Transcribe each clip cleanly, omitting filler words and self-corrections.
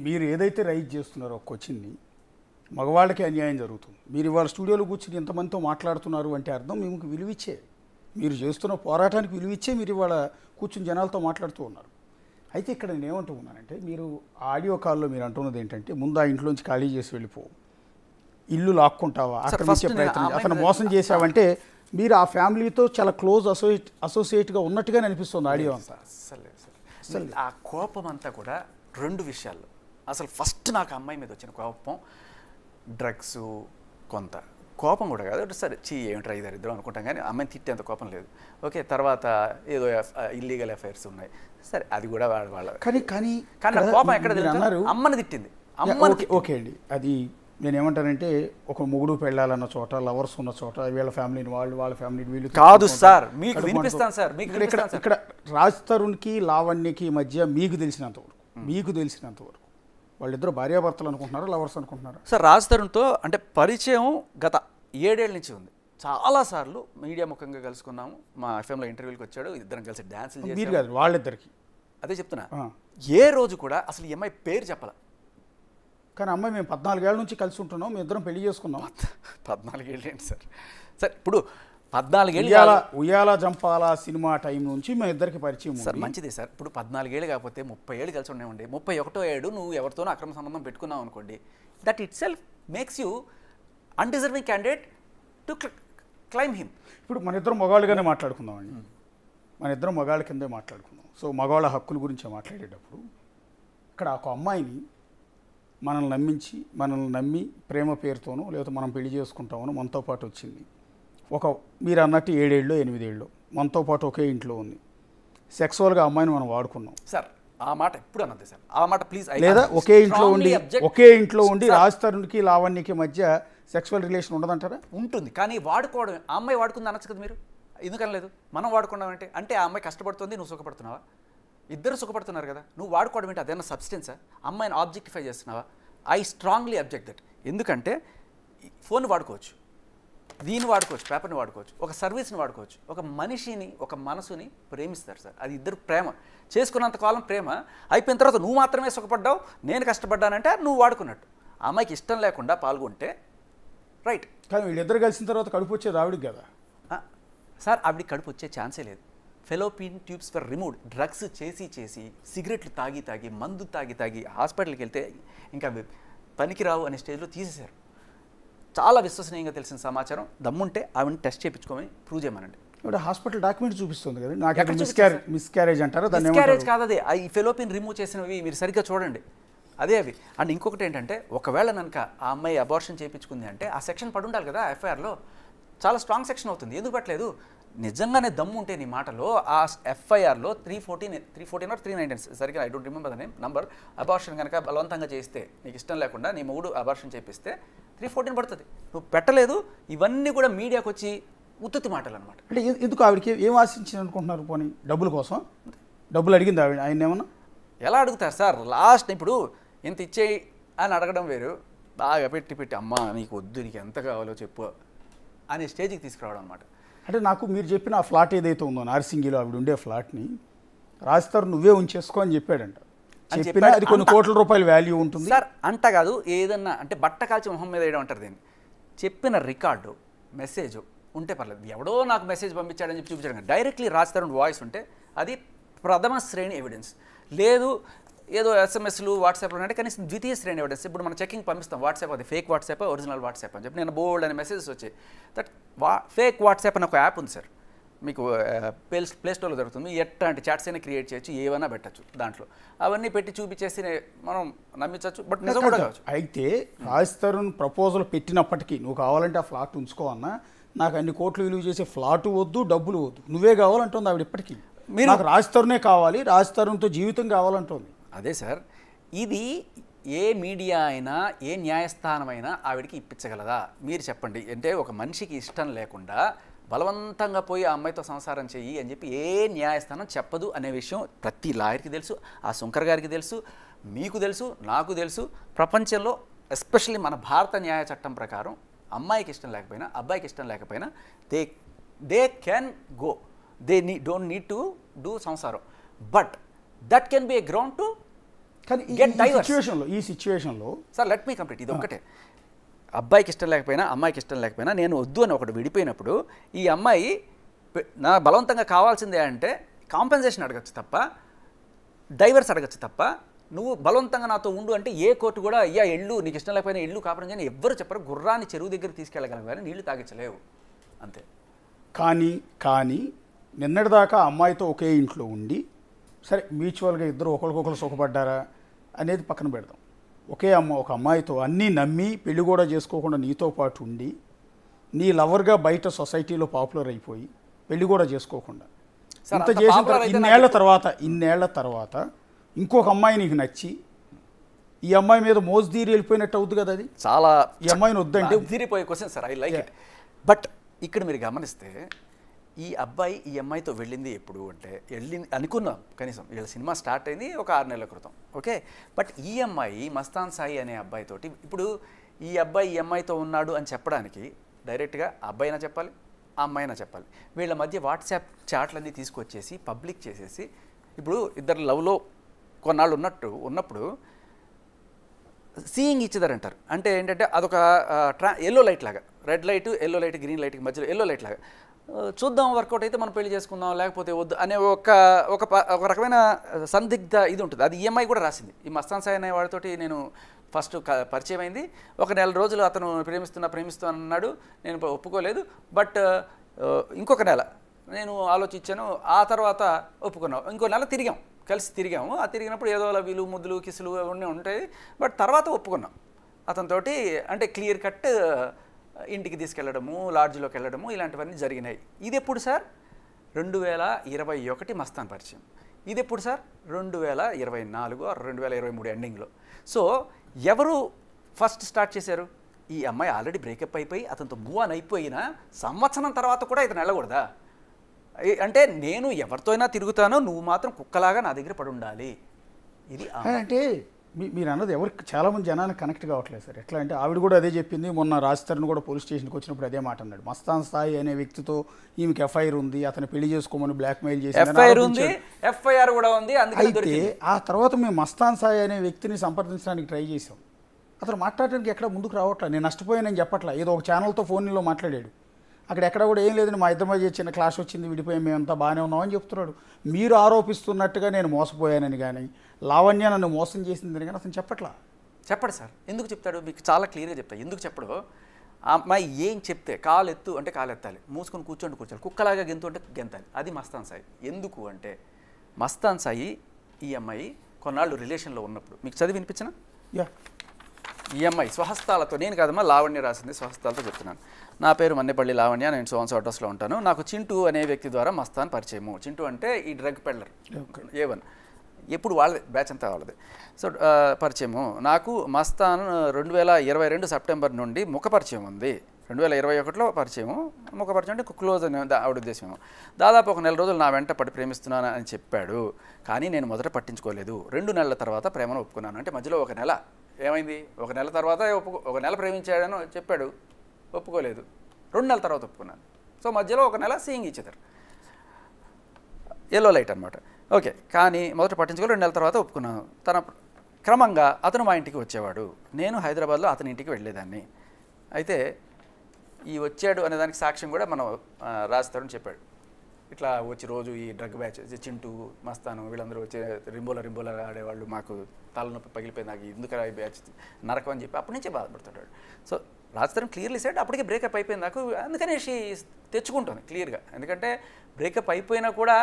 మీరు ఏదైతే రైజ్ చేస్తున్నారో క్వశ్చన్ని మగవాళ్ళకి అన్యాయం జరుగుతుంది. మీరు ఇవాళ స్టూడియోలో కూర్చుని ఇంతమందితో మాట్లాడుతున్నారు అంటే అర్థం మీకు విలువిచ్చే, మీరు చేస్తున్న పోరాటానికి విలువిచ్చే మీరు ఇవాళ కూర్చుని జనాలతో మాట్లాడుతూ ఉన్నారు. అయితే ఇక్కడ నేను ఏమంటూ ఉన్నానంటే, మీరు ఆడియో కాల్లో మీరు అంటున్నది ఏంటంటే, ముందు ఆ ఇంట్లోంచి ఖాళీ చేసి వెళ్ళిపో, ఇల్లు లాక్కుంటావా, ఆక్రమించే ప్రయత్నం, అతను మోసం చేసావంటే మీరు ఆ ఫ్యామిలీతో చాలా క్లోజ్ అసోసియేట్గా ఉన్నట్టుగానే అనిపిస్తుంది ఆడియో అంతా. అసలు ఆ కోపం అంతా కూడా రెండు విషయాల్లో. అసలు ఫస్ట్ నాకు అమ్మాయి మీద వచ్చిన కోపం డ్రగ్స్, కొంత కోపం కూడా కాదు, సరే ఏమిట్రా ఇద్దరు అనుకుంటాం, కానీ అమ్మాయిని తిట్టేంత కోపం లేదు. ఓకే, తర్వాత ఏదో ఇల్లీగల్ అఫైర్స్ ఉన్నాయి, సరే అది కూడా వాళ్ళ కానీ కోపం ఎక్కడ అన్నారు, అమ్మని తిట్టింది. ఓకే అండి, అది నేనేమంటానంటే ఒక మొగుడు పెళ్ళాలన్న చోట, లవర్స్ ఉన్న చోట, వీళ్ళ ఫ్యామిలీని వాళ్ళ ఫ్యామిలీని వీళ్ళు కాదు సార్. మీకు వినిపిస్తాను సార్, ఇక్కడ రాజ్ తరుణ్కి లావణ్యకి మధ్య మీకు తెలిసినంతవరకు వాళ్ళిద్దరు భార్యాభర్తలు అనుకుంటున్నారా, లవర్స్ అనుకుంటున్నారా? సార్, రాజ్ తరుణ్తో అంటే పరిచయం గత 7 ఏళ్ళ నుంచి ఉంది. చాలాసార్లు మీడియా ముఖంగా కలుసుకున్నాము, మా ఎఫ్ఎంలో ఇంటర్వ్యూకి వచ్చాడు, ఇద్దరం కలిసి డ్యాన్సులు చేసి. మీరు కాదు, వాళ్ళిద్దరికి. అదే చెప్తున్నా, ఏ రోజు కూడా అసలు ఈ అమ్మాయి పేరు చెప్పాల. కానీ అమ్మాయి మేము 14 ఏళ్ళ నుంచి కలిసి ఉంటున్నాం, మేము ఇద్దరం పెళ్లి చేసుకున్నాం. 14 ఏళ్ళు ఏంటి సార్? సార్ ఇప్పుడు 14 ఏళ్ళు ఉయ్యాల జంపాల సినిమా టైం నుంచి మేము ఇద్దరికి పరిచయం సార్. మంచిదే సార్. ఇప్పుడు 14 ఏళ్ళు కాకపోతే 30 ఏళ్ళు కలిసి ఉండేవండి. 31వ ఏడు నువ్వు ఎవరితోనో అక్రమ సంబంధం పెట్టుకున్నావు అనుకోండి, that it self makes you undeserving candidate to claim him. ఇప్పుడు మన ఇద్దరం మగాళ్ళుగానే మాట్లాడుకుందామండి, మన ఇద్దరం మగాళ్ళ కిందే మాట్లాడుకుందాం. సో మగవాళ్ళ హక్కుల గురించి మాట్లాడేటప్పుడు ఇక్కడ ఒక అమ్మాయిని మనల్ని నమ్మి ప్రేమ పేరుతోనో లేకపోతే మనం పెళ్లి చేసుకుంటామనో మనతో పాటు వచ్చింది. మీరు అన్నట్టు 7 ఏళ్ళు 8 ఏళ్ళు మనతో పాటు ఒకే ఇంట్లో ఉంది. సెక్సువల్గా అమ్మాయిని మనం వాడుకున్నాం సార్. ఆ మాట ఎప్పుడు అన్నది సార్, ఆ మాట ప్లీజ్. లేదా ఒకే ఇంట్లో ఉండి రాజ్ తరుణ్కి లావణ్యకి మధ్య సెక్సువల్ రిలేషన్ ఉండదంటారా? ఉంటుంది, కానీ వాడుకోవడం. ఆ అమ్మాయి వాడుకుంది అనొచ్చు కదా మీరు, ఎందుకనలేదు? మనం వాడుకున్నాం అంటే ఆ అమ్మాయి కష్టపడుతుంది, నువ్వు సుఖపడుతున్నావా? ఇద్దరు సుఖపడుతున్నారు కదా, నువ్వు వాడుకోవడం ఏంటి? అదేనా సబ్స్టెన్సా? అమ్మాయిని ఆబ్జెక్టిఫై చేస్తున్నావా? I strongly object that. ఎందుకంటే ఫోన్ వాడుకోవచ్చు, దీన్ని వాడుకోవచ్చు, పేపర్ని వాడుకోవచ్చు, ఒక సర్వీస్ని వాడుకోవచ్చు. ఒక మనిషిని, ఒక మనసుని ప్రేమిస్తారు సార్, అది ఇద్దరు ప్రేమ. చేసుకున్నంత కాలం ప్రేమ, అయిపోయిన తర్వాత నువ్వు మాత్రమే సుఖపడ్డావు, నేను కష్టపడ్డానంటే నువ్వు వాడుకున్నట్టు. ఆ అమ్మాయికి ఇష్టం లేకుండా పాల్గొంటే రైట్. కానీ వీళ్ళిద్దరు కలిసిన తర్వాత కడుపు వచ్చేది ఆవిడికి కదా సార్. ఆవిడికి కడుపు వచ్చే ఛాన్సే లేదు. Fallopian tubes for removed. Drugs చేసి సిగరెట్లు తాగి మందు తాగి హాస్పిటల్కి వెళ్తే ఇంకా పనికిరావు అనే స్టేజ్లో తీసేశారు. చాలా విశ్వసనీయంగా తెలిసిన సమాచారం. దమ్ముంటే ఆవిడని టెస్ట్ చేయించుకోమని ప్రూవ్ చేయమనండి. ఇప్పుడు హాస్పిటల్ డాక్యుమెంట్ చూపిస్తుంది కదా, నాకు మిస్క్యారేజ్ అంటారా? మిస్క్యారేజ్ కాదు అది, ఈ ఫెలోపియన్ రిమూవ్ చేసినవి మీరు సరిగ్గా చూడండి, అదే అవి. అండ్ ఇంకొకటి ఏంటంటే, ఒకవేళ కనుక ఆ అమ్మాయి అబార్షన్ చేయించుకుంది అంటే ఆ సెక్షన్ పడి ఉండాలి కదా ఎఫ్ఐఆర్లో. చాలా స్ట్రాంగ్ సెక్షన్ అవుతుంది, ఎందుకు పెట్టలేదు? నిజంగానే దమ్ము ఉంటే నీ మాటలో ఆ ఎఫ్ఐఆర్లో 314 or 319 సరిగ్గా I don't remember the name number, abortion కనుక బలవంతంగా చేస్తే, నీకు ఇష్టం లేకుండా నీ మొగుడు అబార్షన్ చేపిస్తే 314 పడుతుంది. నువ్వు పెట్టలేదు. ఇవన్నీ కూడా మీడియాకి వచ్చి ఉత్తుత్తి మాటలు అనమాట. అంటే ఎందుకు ఆవిడకి ఏం ఆశించింది అనుకుంటున్నారు? పోనీ డబ్బుల కోసం డబ్బులు అడిగింది ఆవిడ, ఆయన ఏమన్నా? ఎలా అడుగుతారు సార్? లాస్ట్ ఇప్పుడు ఇంత ఇచ్చేయి అని అడగడం వేరు, బాగా పెట్టి అమ్మా నీకు వద్దు, నీకు ఎంత కావాలో చెప్పు అనే స్టేజ్కి తీసుకురావడం అనమాట. అంటే నాకు మీరు చెప్పిన ఆ ఫ్లాట్ ఏదైతే ఉందో నార్సింగిలో ఆవిడ ఉండే ఫ్లాట్ని రాజ్ తరుణ్ నువ్వే ఉంచేసుకో అని చెప్పాడంట. చెప్పినా అది కొన్ని కోట్ల రూపాయల వాల్యూ ఉంటుంది సార్. అంట కాదు, ఏదన్నా అంటే బట్ట కాల్చి మొహం మీద వేయడం అంటారు దీన్ని. చెప్పిన రికార్డు మెసేజ్ ఉంటే పర్లేదు, ఎవడో నాకు మెసేజ్ పంపించాడని చెప్పి చూపించాడు. డైరెక్ట్లీ రాజ్ తరుణ్ వాయిస్ ఉంటే అది ప్రథమ శ్రేణి ఎవిడెన్స్. లేదు ఏదో ఎస్ఎంఎస్లు వాట్సాప్లో అంటే కనీసం ద్వితీయ శ్రేణి ఎవిడెన్స్. ఇప్పుడు మనం చెకింగ్ పంపిస్తాం, వాట్సాప్ అది ఫేక్ వాట్సాప్ ఒరిజినల్ వాట్సాప్ అని చెప్పి నేను బోల్డ్ అనే మెసేజెస్ వచ్చాయి. దట్ ఫేక్ వాట్సాప్ అని ఒక యాప్ ఉంది సార్, మీకు ప్లే స్టోర్లో దొరుకుతుంది. ఎట్లాంటి చాట్స్ అయినా క్రియేట్ చేయొచ్చు, ఏమైనా పెట్టచ్చు దాంట్లో. అవన్నీ పెట్టి చూపించేసి మనం నమ్మించవచ్చు, బట్ నిజం కూడా కావచ్చు. అయితే రాజ్ తరుణ్ ప్రపోజల్ పెట్టినప్పటికీ నువ్వు కావాలంటే ఆ ఫ్లాట్ ఉంచుకో అన్నా, నాకు అన్ని కోట్లు విలువ చేసే ఫ్లాట్ వద్దు, డబ్బులు వద్దు, నువ్వే కావాలంటుంది ఆవిడ ఇప్పటికీ. నాకు రాజ్ తరుణే కావాలి, రాజ్ తరుణ్తో జీవితం కావాలంటుంది. అదే సార్, ఇది ఏ మీడియా అయినా ఏ న్యాయస్థానమైనా ఆవిడికి ఇప్పించగలదా మీరు చెప్పండి? అంటే ఒక మనిషికి ఇష్టం లేకుండా బలవంతంగా పోయి ఆ అమ్మాయితో సంసారం చెయ్యి అని చెప్పి ఏ న్యాయస్థానం చెప్పదు అనే విషయం ప్రతి లాయర్కి తెలుసు, ఆ శంకర్ గారికి తెలుసు, మీకు తెలుసు, నాకు తెలుసు. ప్రపంచంలో ఎస్పెషల్లీ మన భారత న్యాయ చట్టం ప్రకారం అమ్మాయికి ఇష్టం లేకపోయినా అబ్బాయికి ఇష్టం లేకపోయినా they can go, don't need to do సంసారం. But that can be a ground to కానీ ఈ సిచ్యువేషన్లో సార్ లెట్ మీ కంప్లీట్ ఇది ఒకటే. అబ్బాయికి ఇష్టం లేకపోయినా అమ్మాయికి ఇష్టం లేకపోయినా నేను వద్దు అని ఒకటి విడిపోయినప్పుడు ఈ అమ్మాయి నా బలవంతంగా కావాల్సిందే అంటే కాంపెన్సేషన్ అడగచ్చు తప్ప, డైవర్స్ అడగచ్చు తప్ప, నువ్వు బలవంతంగా నాతో ఉండు అంటే ఏ కోర్టు కూడా అయ్యా ఎళ్ళు నీకు ఇష్టం లేకపోయినా ఎళ్ళు కాపురం చేయని ఎవ్వరు చెప్పరు. గుర్రాన్ని చెరువు దగ్గర తీసుకెళ్ళగలగాలి, నీళ్లు తాగించలేవు అంతే. కానీ నిన్నటిదాకా అమ్మాయితో ఒకే ఇంట్లో ఉండి సరే మ్యూచువల్గా ఇద్దరు ఒకరికొకరు సుఖపడ్డారా అనేది పక్కన పెడదాం. ఒక అమ్మాయితో అన్నీ నమ్మి పెళ్లి కూడా చేసుకోకుండా నీతో పాటు ఉండి నీ లవర్గా బయట సొసైటీలో పాపులర్ అయిపోయి పెళ్లి కూడా చేసుకోకుండా ఇంత చేసిన ఇన్నేళ్ల తర్వాత ఇంకొక అమ్మాయి నీకు నచ్చి ఈ అమ్మాయి మీద మోజుదీరి వెళ్ళిపోయినట్టు అవుతుంది కదా. అది చాలా ఈ అమ్మాయిని వద్దంటే తీరిపోయే question sir, I like it. But ఇక్కడ మీరు గమనిస్తే ఈ అబ్బాయి ఈ అమ్మాయితో వెళ్ళింది ఎప్పుడు అంటే అనుకున్నాం కనీసం వీళ్ళ సినిమా స్టార్ట్ అయింది ఒక 6 నెలల క్రితం, ఓకే. బట్ ఈ అమ్మాయి మస్తాన్ సాయి అనే అబ్బాయితోటి ఇప్పుడు ఈ అబ్బాయి ఈ అమ్మాయితో ఉన్నాడు అని చెప్పడానికి డైరెక్ట్గా అబ్బాయినా చెప్పాలి ఆ అమ్మాయినా చెప్పాలి. వీళ్ళ మధ్య వాట్సాప్ చాట్లన్నీ తీసుకొచ్చేసి పబ్లిక్ చేసేసి ఇప్పుడు ఇద్దరు లవ్లో కొన్నాళ్ళు ఉన్నప్పుడు సీయింగ్ ఇచ్చిదారు అంటారు. అంటే ఏంటంటే అదొక ఎల్లో లైట్ లాగా, red light yellow light green లైట్కి మధ్యలో ఎల్లో లైట్ లాగా చూద్దాం వర్కౌట్ అయితే మనం పెళ్లి చేసుకుందాం లేకపోతే వద్దు అనే ఒక రకమైన సందిగ్ధ ఇది ఉంటుంది. అది ఈఎంఐ కూడా రాసింది. ఈ మస్తాన్ సాయి అనే వాడితోటి నేను ఫస్ట్ పరిచయం అయింది. ఒక 1 నెల రోజులు అతను ప్రేమిస్తూ అన్నాడు, నేను ఒప్పుకోలేదు. బట్ ఇంకొక నెల నేను ఆలోచించాను, ఆ తర్వాత ఒప్పుకున్నాం. ఇంకో నెల కలిసి తిరిగాము. ఆ తిరిగినప్పుడు ఏదో లవ్వులు ముద్దులు కిసులు అవన్నీ ఉంటాయి. బట్ తర్వాత ఒప్పుకున్నాం అతనితోటి. అంటే క్లియర్ కట్ ఇంటికి తీసుకెళ్ళడము, లాడ్జ్లోకి వెళ్ళడము ఇలాంటివన్నీ జరిగినాయి. ఇది ఎప్పుడు సార్? 2021 మస్తాన్ పరిచయం. ఇది ఎప్పుడు సార్? 2024 2023 ఎండింగ్లో. సో ఎవరు ఫస్ట్ స్టార్ట్ చేశారు? ఈ అమ్మాయి ఆల్రెడీ బ్రేకప్ అయిపోయి అతనితో మూవ్ ఆన్ అయిపోయిన సంవత్సరం తర్వాత కూడా ఇతను వెళ్ళకూడదా? అంటే నేను ఎవరితో అయినా తిరుగుతానో, నువ్వు మాత్రం కుక్కలాగా నా దగ్గర పడి ఉండాలి. ఇది అంటే మీరు అన్నది ఎవరికి చాలామంది జనానికి కనెక్ట్ కావట్లేదు సార్. ఎట్లా అంటే ఆవిడ కూడా అదే చెప్పింది. మొన్న రాజస్థాన్ కూడా పోలీస్ స్టేషన్కి వచ్చినప్పుడు అదే మాట అన్నాడు. మస్తాన్ సాయి అనే వ్యక్తితో ఈమెకి ఎఫ్ఐఆర్ ఉంది, అతను పెళ్లి చేసుకోమని బ్లాక్మెయిల్ చేసి ఎఫ్ఐఆర్ కూడా ఉంది. అయితే ఆ తర్వాత మేము మస్తాన్ సాయి అనే వ్యక్తిని సంప్రదించడానికి ట్రై చేసాం. అతను మాట్లాడడానికి ఎక్కడ ముందుకు రావట్లేదు. నేను నష్టపోయానని చెప్పట్లా, ఏదో ఒక ఛానల్తో ఫోన్లో మాట్లాడాడు. అక్కడ ఎక్కడ కూడా ఏం లేదని మా ఇద్దరి మధ్య చిన్న క్లాష్ వచ్చింది, విడిపోయాం, మేమంతా బాగానే ఉన్నామని చెప్తున్నాడు. మీరు ఆరోపిస్తున్నట్టుగా నేను మోసపోయానని కానీ లావణ్య నన్ను మోసం చేసిందని కానీ అతను చెప్పడు సార్. ఎందుకు చెప్తాడు? మీకు చాలా క్లియర్గా చెప్తాడు ఎందుకు చెప్పడు. ఆ అమ్మాయి ఏం చెప్తే కాలు ఎత్తు అంటే కాలు ఎత్తాలి, మూసుకొని కూర్చోాలి, కుక్కలాగా గెంతు అంటే గెంతాలి. అది మస్తాన్ సాయి. ఎందుకు అంటే మస్తాన్ సాయి ఈ అమ్మాయి కొన్నాళ్ళు రిలేషన్లో ఉన్నప్పుడు మీకు చదివి వినిపించిన ఈ అమ్మాయి స్వహస్తాలతో, నేను కాదమ్మా లావణ్య రాసింది, స్వహస్తాలతో చెప్తున్నాను. నా పేరు మన్నెపల్లి లావణ్య, నేను సోన్సో అడ్రస్లో ఉంటాను. నాకు చింటూ అనే వ్యక్తి ద్వారా మస్తాన్ పరిచయము. చింటూ అంటే ఈ డ్రగ్ పెడ్లర్ A1, ఎప్పుడు వాళ్ళది బ్యాచ్ అంతా వాళ్ళది. సో పరిచయము నాకు మస్తాన్ 2022 సెప్టెంబర్ నుండి ముఖ పరిచయం ఉంది. 2021లో పరిచయము, ముఖ పరిచయం అంటే క్లోజ్ అని ఆవిడ ఉద్దేశము. దాదాపు 1 నెల రోజులు నా వెంట పడి ప్రేమిస్తున్నాను అని చెప్పాడు. కానీ నేను మొదట పట్టించుకోలేదు. 2 నెలల తర్వాత ప్రేమను ఒప్పుకున్నాను. అంటే మధ్యలో 1 నెల ఏమైంది? 1 నెల తర్వాత 1 నెల ప్రేమించాడని చెప్పాడు, ఒప్పుకోలేదు. 2 నెలల తర్వాత ఒప్పుకున్నాను. సో మధ్యలో 1 నెల సీయింగ్ ఇచ్చేదారు, ఎల్లో లైట్ అనమాట. ఓకే. కానీ మొదట పట్టించుకోవాలి, 2 నెలల తర్వాత ఒప్పుకున్నాను. క్రమంగా అతను మా ఇంటికి వచ్చేవాడు, నేను హైదరాబాద్లో అతని ఇంటికి వెళ్ళేదాన్ని. అయితే ఈ వచ్చాడు అనే దానికి సాక్ష్యం కూడా మనం రాజస్థాన్ చెప్పాడు. ఇట్లా వచ్చి రోజు ఈ డ్రగ్ బ్యాచ్ చింటూ మస్తాను వీళ్ళందరూ వచ్చి రింబోలా ఆడేవాళ్ళు, మాకు తలనొప్పి పగిలిపోయింది, నాకు ఎందుకు ఈ బ్యాచ్ నరకం అని చెప్పి అప్పటి నుంచే బాధపడుతుంటాడు. సో రాజస్థాన్ క్లియర్లీ సైడ్ అప్పటికే బ్రేకప్ అయిపోయింది నాకు, అందుకనేసి తెచ్చుకుంటుంది క్లియర్గా. ఎందుకంటే బ్రేకప్ అయిపోయినా కూడా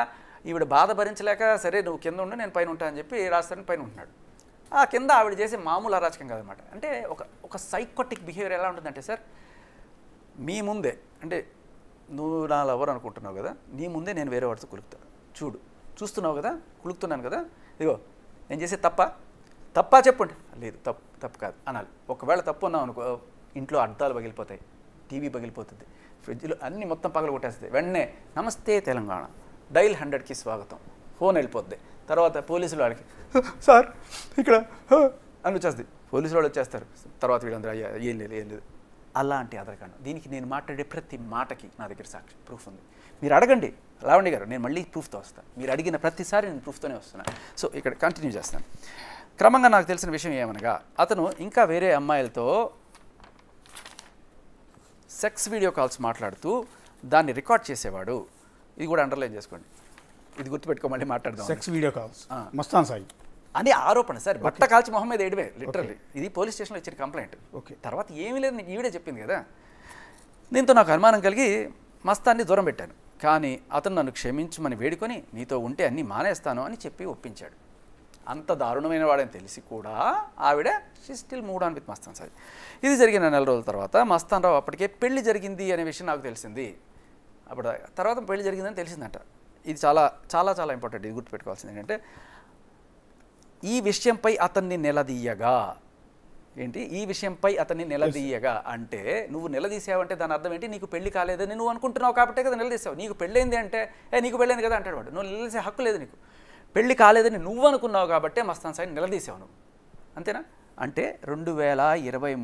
ఈవిడ బాధ భరించలేక సరే నువ్వు కింద ఉండు నేను పైన ఉంటా అని చెప్పి రాజస్థాన్ పైన ఉంటున్నాడు. ఆ కింద ఆవిడ చేసే మామూలు అరాచకం కాదనమాట. అంటే ఒక సైకోటిక్ బిహేవియర్ ఎలా ఉంటుందంటే సార్, మీ ముందే అంటే నువ్వు నా లవర్ అనుకుంటున్నావు కదా, నీ ముందే నేను వేరే వాడితో కులుకుతాను, చూస్తున్నావు కదా కులుకుతున్నాను కదా, ఇదిగో నేను చేసే తప్పా చెప్పండి, లేదు తప్పు కాదు అనాలి. ఒకవేళ తప్పు అన్నావు అనుకో, ఇంట్లో అద్దాలు పగిలిపోతాయి, టీవీ పగిలిపోతుంది, ఫ్రిడ్జ్లో అన్నీ మొత్తం పగలు కొట్టేస్తాయి. వెంటనే నమస్తే తెలంగాణ, డైల్ 100కి స్వాగతం, ఫోన్ వెళ్ళిపోద్ది. తర్వాత పోలీసులు వాళ్ళకి సార్ ఇక్కడ అని వచ్చేస్తుంది, పోలీసులు వాళ్ళు వచ్చేస్తారు. తర్వాత వీళ్ళందరూ అయ్యా ఏం లేదు అలాంటి అదరకాండం. దీనికి నేను మాట్లాడే ప్రతి మాటకి నా దగ్గర సాక్షి ప్రూఫ్ ఉంది. మీరు అడగండి లావణ్య గారు, నేను మళ్ళీ ప్రూఫ్తో వస్తాను. మీరు అడిగిన ప్రతిసారి నేను ప్రూఫ్తోనే వస్తున్నాను. సో ఇక్కడ కంటిన్యూ చేస్తాను. క్రమంగా నాకు తెలిసిన విషయం ఏమనగా అతను ఇంకా వేరే అమ్మాయిలతో సెక్స్ వీడియో కాల్స్ మాట్లాడుతూ దాన్ని రికార్డ్ చేసేవాడు. ఇది కూడా అండర్లైన్ చేసుకోండి, ఇది గుర్తుపెట్టుకో, మళ్ళీ మాట్లాడదాం. Sex video calls Mastan Sai అని ఆరోపణ సార్, బట్ట కాల్చి మొహం మీద ఏడివే లిటరల్లీ. ఇది పోలీస్ స్టేషన్లో ఇచ్చిన కంప్లైంట్. తర్వాత ఏమీ లేదు, ఈవిడే చెప్పింది కదా. దీంతో నాకు అనుమానం కలిగి మస్తాన్ని దూరం పెట్టాను. కానీ అతను నన్ను క్షమించమని వేడుకొని నీతో ఉంటే అన్నీ మానేస్తాను అని చెప్పి ఒప్పించాడు. అంత దారుణమైన వాడని తెలిసి కూడా ఆవిడ she still move on with Mastan Sai. ఇది జరిగిన నెల రోజుల తర్వాత మస్తాన్ రావు అప్పటికే పెళ్లి జరిగింది అనే విషయం నాకు తెలిసింది. అప్పుడు తర్వాత పెళ్లి జరిగిందని తెలిసిందంట. ఇది చాలా చాలా చాలా ఇంపార్టెంట్, ఇది గుర్తుపెట్టుకోవాల్సింది ఏంటంటే ఈ విషయంపై అతన్ని నిలదీయగా. ఏంటి ఈ విషయంపై అతన్ని నిలదీయగా అంటే నువ్వు నిలదీసావంటే దాని అర్థం ఏంటి? నీకు పెళ్లి కాలేదని నువ్వు అనుకుంటున్నావు కాబట్టే కదా నిలదీసావు. నీకు పెళ్ళైంది అంటే నీకు పెళ్ళైంది కదా అంటాడు వాడు. నువ్వు నిలదీసే హక్కు లేదు నీకు. పెళ్లి కాలేదని నువ్వు అనుకున్నావు కాబట్టే మస్తాన్ సాయిని నిలదీసావు నువ్వు, అంతేనా? అంటే 2023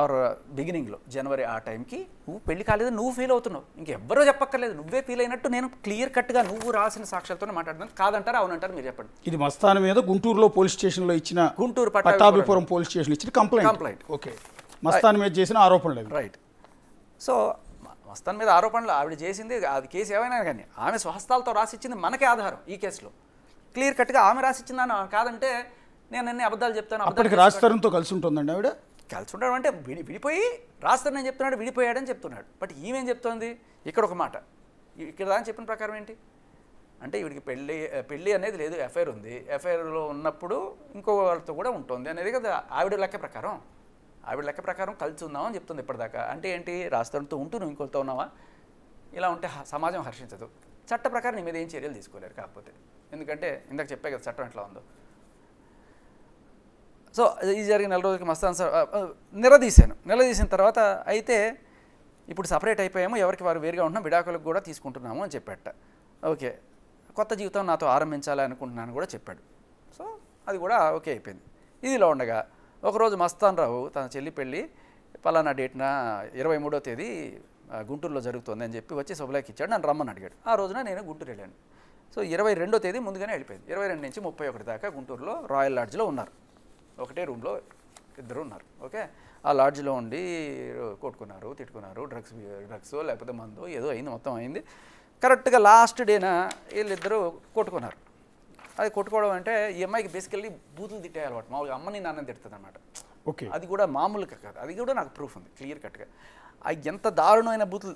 ఆర్ బిగినింగ్లో జనవరి ఆ టైంకి నువ్వు పెళ్లి కాలేదని నువ్వు ఫీల్ అవుతున్నావు. ఇంకెవ్వరో చెప్పక్కర్లేదు, నువ్వే ఫీల్ అయినట్టు నేను క్లియర్ కట్గా నువ్వు రాసిన సాక్ష్యాలతోనే మాట్లాడుతున్నాను. కాదంటారా అవునంటారా మీరు చెప్పండి. ఇది మస్తాన్ మీద గుంటూరులో పోలీస్ స్టేషన్లో ఇచ్చిన, గుంటూరు పట్టాభిపురం పోలీస్ స్టేషన్ ఇచ్చిన కంప్లైంట్. ఓకే, మస్తాన్ మీద చేసిన ఆరోపణలు. రైట్. సో మస్తాన్ మీద ఆరోపణలు ఆవిడ చేసింది, అది కేసు ఏమైనా కానీ ఆమె స్వహస్తాలతో రాసిచ్చింది మనకే ఆధారం. ఈ కేసులో క్లియర్ కట్గా ఆమె రాసిచ్చిందని కాదంటే నేను అన్ని అబద్ధాలు చెప్తాను. అప్పటికి రాజ్తరుణ్తో కలిసి ఉంటుందండి ఆవిడ. కలిసి ఉండడం అంటే విడిపోయి రాస్తారు నేను చెప్తున్నాడు, విడిపోయాడని చెప్తున్నాడు. బట్ ఈమెం చెప్తోంది ఇక్కడ ఒక మాట, ఇక్కడ దాని చెప్పిన ప్రకారం ఏంటి అంటే ఈవిడికి పెళ్ళి అనేది లేదు, ఎఫ్ఐఆర్ ఉంది. ఎఫ్ఐఆర్లో ఉన్నప్పుడు ఇంకో వాళ్ళతో కూడా ఉంటుంది అనేది కదా ఆవిడ లెక్క ప్రకారం. ఆవిడ లెక్క ప్రకారం కలిసి ఉందామని చెప్తుంది ఇప్పటిదాకా. అంటే ఏంటి, రాస్తాడుతో ఉంటూ నువ్వు ఇంకొకరితో ఉన్నావా? ఇలా ఉంటే సమాజం హర్షించదు. చట్ట ప్రకారం నీ మీద ఏం చర్యలు తీసుకోలేరు. కాకపోతే ఎందుకంటే ఇందాక చెప్పే కదా చట్టం ఎట్లా ఉందో. సో ఇది జరిగిన నెల రోజులకి మస్తాన్ సార్ నిలదీసిన తర్వాత అయితే ఇప్పుడు సపరేట్ అయిపోయాము, ఎవరికి వారు వేరుగా ఉంటున్నాం, విడాకులకు కూడా తీసుకుంటున్నాము అని చెప్పాట. ఓకే, కొత్త జీవితం నాతో ఆరంభించాలి అనుకుంటున్నాను కూడా చెప్పాడు. సో అది కూడా ఓకే అయిపోయింది. ఇదిలో ఉండగా ఒకరోజు మస్తాన్ రావు తన చెల్లి పెళ్ళి పలానా డేట్న 23వ తేదీ గుంటూరులో జరుగుతుంది అని చెప్పి వచ్చి శుభలేఖ ఇచ్చాడు, నన్ను రమ్మని అడిగాడు. ఆ రోజున నేను గుంటూరు వెళ్ళాను. సో 22వ తేదీ ముందుగానే వెళ్ళిపోయింది. 22 నుంచి 31 దాకా గుంటూరులో రాయల్ లాడ్జ్లో ఉన్నారు. ఒకటే రూమ్లో ఇద్దరు ఉన్నారు. ఓకే, ఆ లాడ్జ్లో ఉండి కొట్టుకున్నారు, తిట్టుకున్నారు, డ్రగ్స్ లేకపోతే మందు ఏదో అయింది, మొత్తం అయింది. కరెక్ట్గా లాస్ట్ డేన వీళ్ళిద్దరూ కొట్టుకున్నారు. అది కొట్టుకోవడం అంటే ఈ అమ్మాయికి బేసికల్లీ బూతులు తిట్టే అలవాటు, మామూలుగా అమ్మని నాన్నని తిడుతుంది అనమాట. ఓకే, అది కూడా మామూలుగా కాదు, అది కూడా నాకు ప్రూఫ్ ఉంది క్లియర్ కట్గా. అది ఎంత దారుణమైన బూతులు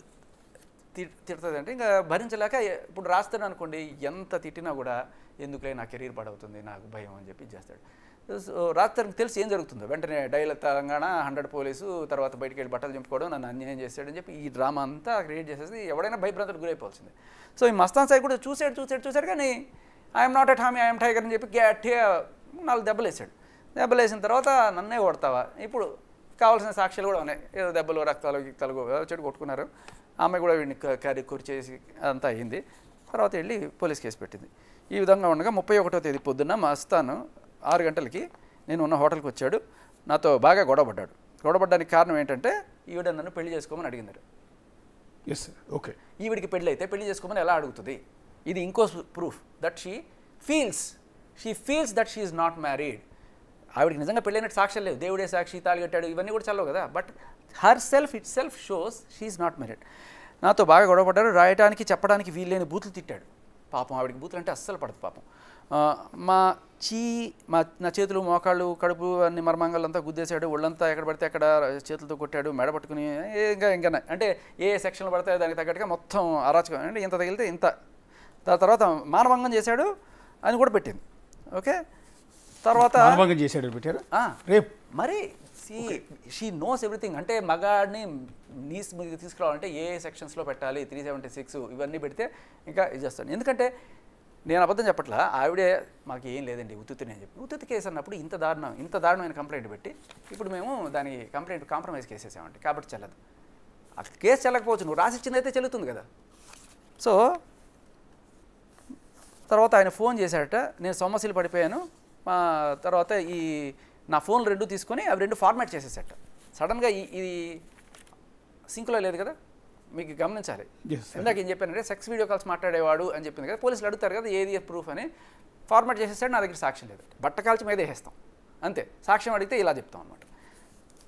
తిడుతుంది అంటే ఇంకా భరించలేక ఇప్పుడు రాస్తాను అనుకోండి, ఎంత తిట్టినా కూడా ఎందుకులే నా కెరీర్ పాడవుతుంది, నాకు భయం అని చెప్పి చేస్తాడు. రాత్రికి తెలిసి ఏం జరుగుతుందో వెంటనే డైల్ తెలంగాణ 100 పోలీసు, తర్వాత బయటికి వెళ్ళి బట్టలు చింపుకోవడం, నన్ను అన్యాయం చేశాడని చెప్పి ఈ డ్రామా అంతా క్రియేట్ చేసేసి ఎవడైనా భయభ్రాంతులకు గురైపోవాల్సిందే. సో ఈ మస్తాన్ సాయి కూడా చూశాడు కానీ ఐఎమ్ నాట్ ఎట్ హామీ, ఐఎమ్ టైగర్ అని చెప్పి గట్టిగా 4 దెబ్బలు వేసాడు. దెబ్బలు వేసిన తర్వాత నన్నే కొడతావా, ఇప్పుడు కావాల్సిన సాక్ష్యాలు కూడా ఉన్నాయి, ఏదో దెబ్బలు రక్తాలు చెడు కొట్టుకున్నారు. ఆమె కూడా వీడిని కూర్చేసి అంతా అయింది. తర్వాత వెళ్ళి పోలీస్ కేసు పెట్టింది. ఈ విధంగా ఉండగా 31వ తేదీ పొద్దున్న మస్తాన్ 6 గంటలకి నేను ఉన్న హోటల్కి వచ్చాడు. నాతో బాగా గొడవపడ్డానికి కారణం ఏంటంటే ఈవిడ నన్ను పెళ్లి చేసుకోమని అడిగింది. ఓకే, ఈవిడికి పెళ్ళి అయితే పెళ్లి చేసుకోమని ఎలా అడుగుతుంది? ఇది ఇంకో proof that she feels that she is not married. ఆవిడికి నిజంగా పెళ్ళైనట్టు సాక్ష్యం లేదు, దేవుడే సాక్షి, తాళి కట్టాడు, ఇవన్నీ కూడా చల్లవు కదా. But her self shows she is not married. నాతో బాగా గొడవపడ్డారు. రాయడానికి చెప్పడానికి వీల్లేని బూతులు తిట్టాడు. పాపం ఆవిడికి బూతులు అంటే అస్సలు పడదు పాపం. నా చేతులు, మోకాళ్ళు, కడుపు అన్ని మర్మాంగాలంతా గుద్దేశాడు. ఒళ్ళంతా ఎక్కడ పడితే అక్కడ చేతులతో కొట్టాడు, మెడ పట్టుకుని ఇంకా అంటే ఏ సెక్షన్లు పడతాయో దానికి తగ్గట్టుగా మొత్తం అరాచకం. అంటే ఇంత తగిలితే ఇంత. తర్వాత మానభంగం చేశాడు అని కూడా పెట్టింది. ఓకే, తర్వాత చేశాడు పెట్టారు రేపు. మరి షీ నోస్ ఎవ్రీథింగ్. అంటే మగాడిని నీస్ మీద తీసుకురావాలంటే ఏ సెక్షన్స్లో పెట్టాలి, 376 ఇవన్నీ పెడితే ఇంకా ఇది చేస్తాను. ఎందుకంటే నేను అబద్ధం చెప్పట్లా, ఆవిడే మాకు ఏం లేదండి ఉత్తుని అని చెప్పి ఉత్తుతి కేసు అన్నప్పుడు ఇంత దారుణమైన కంప్లైంట్ పెట్టి ఇప్పుడు మేము దాని కాంప్రమైజ్ కేసు వేసామండి. కాబట్టి చెల్లదు. ఆ కేసు చెల్లకపోవచ్చు, నువ్వు రాసిచ్చిందైతే చెల్లుతుంది కదా. సో తర్వాత ఆయన ఫోన్ చేశాడట, నేను సమస్యలు పడిపోయాను. తర్వాత నా ఫోన్లు 2 తీసుకొని అవి 2 ఫార్మాట్ చేసేసట. సడన్గా ఇది సింక్లో లేదు కదా, మీకు గమనించాలి. ఇందాక ఏం చెప్పానంటే సెక్స్ వీడియో కాల్స్ మాట్లాడేవాడు అని చెప్పింది కదా, పోలీసులు అడుగుతారు కదా ఏది ప్రూఫ్ అని. ఫార్మాట్ చేసేసాడు, నా దగ్గర సాక్ష్యం లేదు. బట్ట కాల్చి మీద వేసేస్తాం అంతే. సాక్ష్యం అడిగితే ఇలా చెప్తాం అనమాట.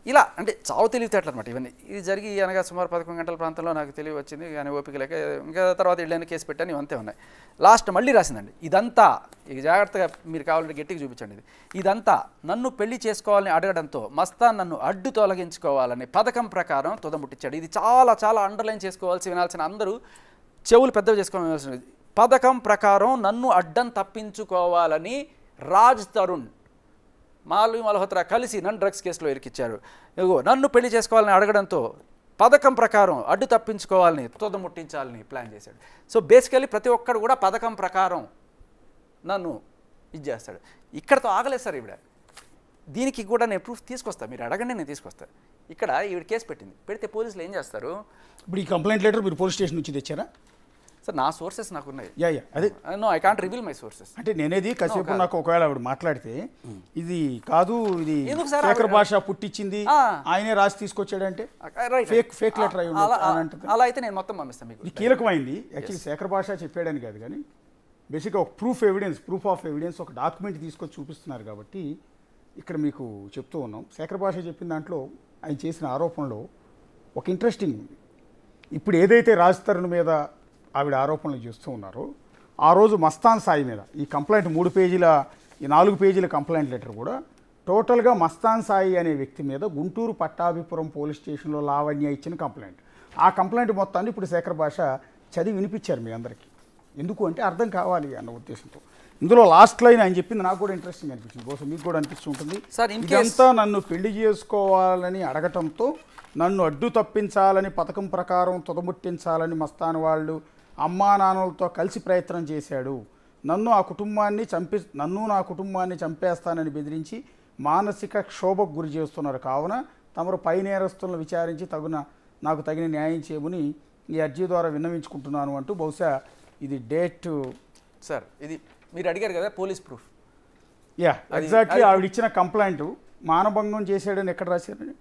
ఇలా అంటే చావు తెలివితేటలు అనమాట ఇవన్నీ. ఇది జరిగి అనగా సుమారు 11 గంటల ప్రాంతంలో నాకు తెలివి వచ్చింది, కానీ ఓపిక లేక ఇంకా తర్వాత ఇళ్ళని కేసు పెట్టాను, ఇవంతే ఉన్నాయి. లాస్ట్ మళ్ళీ రాసిందండి, ఇదంతా ఇక జాగ్రత్తగా మీరు కావాలంటే గట్టిగా చూపించండి. ఇదంతా నన్ను పెళ్లి చేసుకోవాలని అడగడంతో మస్తాన్ నన్ను అడ్డు తొలగించుకోవాలని పథకం ప్రకారం తుదముట్టించాడు. ఇది చాలా చాలా అండర్లైన్ చేసుకోవాల్సి, వినాల్సిన అందరూ చెవులు పెద్దవి చేసుకోవాల్సినది. పథకం ప్రకారం నన్ను అడ్డం తప్పించుకోవాలని రాజ్ తరుణ్, మాల్వి మల్హోత్రా కలిసి నన్ను డ్రగ్స్ కేసులో ఇరికిచ్చారు. ఇగో నన్ను పెళ్లి చేసుకోవాలని అడగడంతో పథకం ప్రకారం అడ్డు తప్పించుకోవాలని తుదముట్టించాలని ప్లాన్ చేశాడు. సో బేసికలీ ప్రతి ఒక్కడు కూడా పథకం ప్రకారం నన్ను ఇది చేస్తాడు. ఇక్కడతో ఆగలేదు సార్ ఈవిడ. దీనికి కూడా నేను ప్రూఫ్ తీసుకొస్తాను, మీరు అడగండి నేను తీసుకొస్తాను. ఇక్కడ ఈవిడ కేసు పెట్టింది, పెడితే పోలీసులు ఏం చేస్తారు? ఇప్పుడు ఈ కంప్లైంట్ లెటర్ మీరు పోలీస్ స్టేషన్ నుంచి తెచ్చారా? సార్ నా సోర్సెస్ నాకు ఉన్నాయి. అదే no I can't reveal my sources. అంటే నేనేది కాసేపు నాకు ఒకవేళ ఆవిడ మాట్లాడితే ఇది కాదు, ఇది శేఖర్ భాష పుట్టించింది, ఆయనే రాసి తీసుకొచ్చాడంటే ఫేక్ లెటర్ అయి ఉంటుంది. అలా అయితే నేను మొత్తం పంపిస్తాను మీకు. ఇది కీలకమైంది యాక్చువల్లీ. శేఖర్ భాష చెప్పాడని కాదు, కానీ బేసిక్గా ఒక ప్రూఫ్ ఆఫ్ ఎవిడెన్స్ ఒక డాక్యుమెంట్ తీసుకొచ్చి చూపిస్తున్నారు కాబట్టి ఇక్కడ మీకు చెప్తూ ఉన్నాం. శేఖర్ భాష చెప్పిన దాంట్లో ఆయన చేసిన ఆరోపణలో ఒక ఇంట్రెస్టింగ్ ఉంది. ఇప్పుడు ఏదైతే రాజ్ తరుణ్ మీద ఆవిడ ఆరోపణలు చేస్తూ ఉన్నారో, ఆ రోజు మస్తాన్ సాయి మీద ఈ కంప్లైంట్ 3 పేజీల, ఈ 4 పేజీల కంప్లైంట్ లెటర్ కూడా టోటల్గా మస్తాన్ సాయి అనే వ్యక్తి మీద గుంటూరు పట్టాభిపురం పోలీస్ స్టేషన్లో లావణ్య ఇచ్చిన కంప్లైంట్. ఆ కంప్లైంట్ మొత్తాన్ని ఇప్పుడు శేఖర్ భాష చదివి వినిపించారు మీ అందరికీ. ఎందుకు అంటే అర్థం కావాలి అన్న ఉద్దేశంతో. ఇందులో లాస్ట్ లైన్ ఆయన చెప్పింది నాకు కూడా ఇంట్రెస్టింగ్ అనిపించింది, బహుశా మీకు కూడా అనిపిస్తుంటుంది. ఇదంతా నన్ను పెళ్లి చేసుకోవాలని అడగటంతో నన్ను అడ్డు తప్పించాలని పథకం ప్రకారం తుదముట్టించాలని మస్తాన్ వాళ్ళు అమ్మా నాన్నలతో కలిసి ప్రయత్నం చేశాడు. నన్ను నా కుటుంబాన్ని చంపేస్తానని బెదిరించి మానసిక క్షోభకు గురి చేస్తున్నారు. కావున తమరు పై నేరస్తులను విచారించి నాకు తగిన న్యాయం చేయమని ఈ అర్జీ ద్వారా విన్నవించుకుంటున్నాను అంటూ బహుశా ఇది డేట్. సార్ ఇది మీరు అడిగారు కదా పోలీస్ ప్రూఫ్. ఎగ్జాక్ట్లీ ఆవిడ ఇచ్చిన కంప్లైంట్ మానభంగం చేశాడని ఎక్కడ రాశారని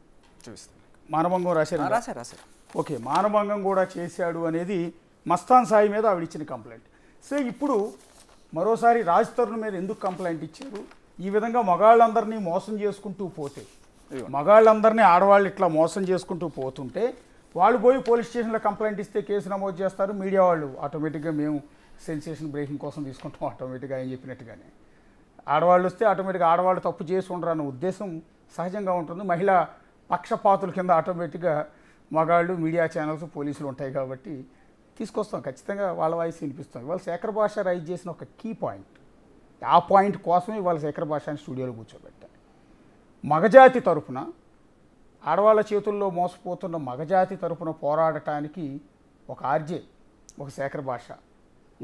చూపిస్తాను. మానభంగం రాశారు. ఓకే, మానభంగం కూడా చేశాడు అనేది మస్తాన్ సాయి మీద ఆవిడ ఇచ్చిన కంప్లైంట్. సో ఇప్పుడు మరోసారి రాజ్ తరుణ్ మీద ఎందుకు కంప్లైంట్ ఇచ్చారు? ఈ విధంగా మగాళ్ళందరినీ మోసం చేసుకుంటూ పోతే, మగాళ్ళందరినీ ఆడవాళ్ళు ఇట్లా మోసం చేసుకుంటూ పోతుంటే వాళ్ళు పోయి పోలీస్ స్టేషన్లో కంప్లైంట్ ఇస్తే కేసు నమోదు చేస్తారు. మీడియా వాళ్ళు ఆటోమేటిక్గా మేము సెన్సేషన్ బ్రేకింగ్ కోసం తీసుకుంటాం ఆటోమేటిక్గా ఆయన చెప్పినట్టుగానే. ఆడవాళ్ళు వస్తే ఆటోమేటిక్గా ఆడవాళ్ళు తప్పు చేసి ఉండరు అన్న ఉద్దేశం సహజంగా ఉంటుంది. మహిళా పక్షపాతుల కింద ఆటోమేటిక్గా మగాళ్ళు, మీడియా ఛానల్స్, పోలీసులు ఉంటాయి కాబట్టి తీసుకొస్తాం, ఖచ్చితంగా వాళ్ళ వాయిస్ వినిపిస్తాం. ఇవాళ శేఖర్ భాష రైజ్ చేసిన ఒక కీ పాయింట్, ఆ పాయింట్ కోసమే ఇవాళ శేఖర్ భాషని స్టూడియోలో కూర్చోబెట్టారు. మగజాతి తరపున, ఆడవాళ్ళ చేతుల్లో మోసపోతున్న మగజాతి తరపున పోరాడటానికి ఒక ఆర్జే, ఒక శేఖర్ భాష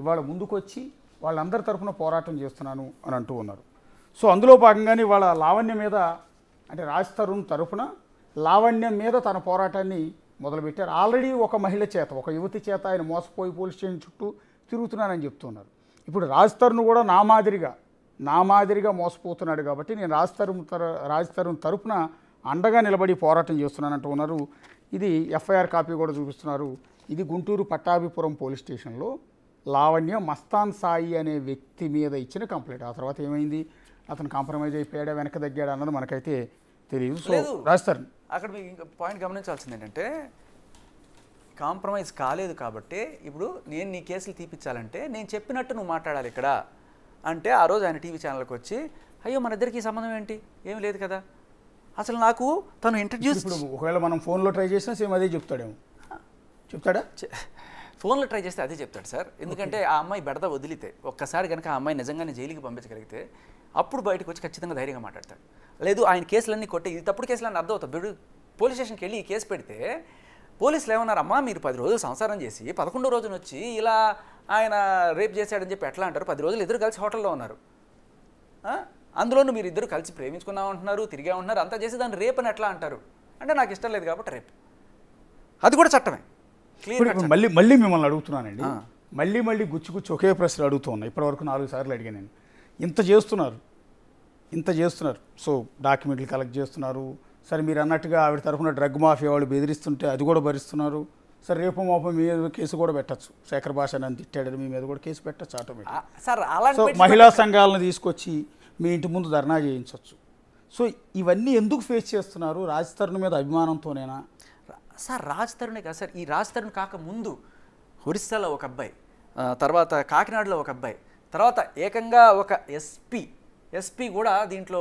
ఇవాళ ముందుకొచ్చి వాళ్ళందరి తరపున పోరాటం చేస్తున్నాను అని అంటూ ఉన్నారు. సో అందులో భాగంగానే వాళ్ళ లావణ్య మీద, అంటే రాజ్ తరుణ్ తరపున లావణ్యం మీద తన పోరాటాన్ని మొదలుపెట్టారు. ఆల్రెడీ ఒక మహిళ చేత, ఒక యువతి చేత ఆయన మోసపోయి పోలీస్ స్టేషన్ చుట్టూ తిరుగుతున్నానని చెప్తున్నారు. ఇప్పుడు రాజ్ తరుణ్ కూడా నా మాదిరిగా మోసపోతున్నాడు కాబట్టి నేను రాజ్ తరుణ్ తరపున అండగా నిలబడి పోరాటం చేస్తున్నానంటూ ఉన్నారు. ఇది ఎఫ్ఐఆర్ కాపీ కూడా చూపిస్తున్నారు. ఇది గుంటూరు పట్టాభిపురం పోలీస్ స్టేషన్లో లావణ్య మస్తాన్ సాయి అనే వ్యక్తి మీద ఇచ్చిన కంప్లైంట్. ఆ తర్వాత ఏమైంది, అతను కాంప్రమైజ్ అయిపోయాడా, వెనక తగ్గాడా అన్నది మనకైతే తెలియదు. సో రాస్తారు అక్కడ మీకు ఇంకా పాయింట్ గమనించాల్సింది ఏంటంటే, కాంప్రమైజ్ కాలేదు కాబట్టి ఇప్పుడు నేను నీ కేసులు తీపిచ్చాలంటే నేను చెప్పినట్టు నువ్వు మాట్లాడాలి ఇక్కడ అంటే, ఆ రోజు ఆయన టీవీ ఛానల్కి వచ్చి అయ్యో మన ఇద్దరికి సంబంధం ఏంటి, ఏమి లేదు కదా, అసలు నాకు తను ఇంట్రడ్యూస్. ఇప్పుడు ఒకవేళ మనం ఫోన్లో ట్రై చేసినా సేమ్ అదే చెప్తాడేమో. చెప్తాడా? ఫోన్లో ట్రై చేస్తే అదే చెప్తాడు సార్. ఎందుకంటే ఆ అమ్మాయి బెడద వదిలితే, ఒక్కసారి కనుక ఆ అమ్మాయి నిజంగానే జైలుకి పంపించగలిగితే అప్పుడు బయటకు వచ్చి ఖచ్చితంగా ధైర్యంగా మాట్లాడతాడు. లేదు ఆయన కేసులన్నీ కొట్టి ఇది తప్పుడు కేసులన్నీ అర్థం అవుతుంది. పోలీస్ స్టేషన్కి వెళ్ళి ఈ కేసు పెడితే పోలీసులు ఏమన్నారు, అమ్మా మీరు 10 రోజులు సంసారం చేసి 11వ రోజున వచ్చి ఇలా ఆయన రేప్ చేశాడని చెప్పి ఎట్లా అంటారు? 10 రోజులు ఇద్దరు కలిసి హోటల్లో ఉన్నారు, అందులోనూ మీరు ఇద్దరు కలిసి ప్రేమించుకున్నామంటున్నారు, తిరిగా ఉంటున్నారు, అంతా చేసి దాన్ని రేప్ అని ఎట్లా అంటారు అంటే, నాకు ఇష్టం లేదు కాబట్టి రేప్. అది కూడా చట్టమే. మళ్ళీ మిమ్మల్ని అడుగుతున్నానండి, మళ్ళీ గుచ్చి ఒకే ప్రశ్న అడుగుతూ ఉన్నా. ఇప్పటివరకు 4 సార్లు అడిగాను నేను. ఇంత చేస్తున్నారు, సో డాక్యుమెంట్లు కలెక్ట్ చేస్తున్నారు, సరే మీరు అన్నట్టుగా ఆవిడ తరఫున డ్రగ్ మాఫియా వాళ్ళు బెదిరిస్తుంటే అది కూడా భరిస్తున్నారు, సరే రేపు మాపం మీ మీద కేసు కూడా పెట్టచ్చు, శేఖర్ భాష నన్ను తిట్టాడని మీ మీద కూడా కేసు పెట్టచ్చు ఆటోమేటిక్. సార్ సో అలాంటి మహిళా సంఘాలను తీసుకొచ్చి మీ ఇంటి ముందు ధర్నా చేయించవచ్చు. సో ఇవన్నీ ఎందుకు ఫేస్ చేస్తున్నారు? రాజ్ తరుణ్ మీద అభిమానంతోనేనా? సార్ రాజ్ తరుణే కాదు సార్, ఈ రాజ్ తరుణ్ కాక ముందు ఒరిస్సాలో ఒక అబ్బాయి, తర్వాత కాకినాడలో ఒక అబ్బాయి, తర్వాత ఏకంగా ఒక ఎస్పీ కూడా దీంట్లో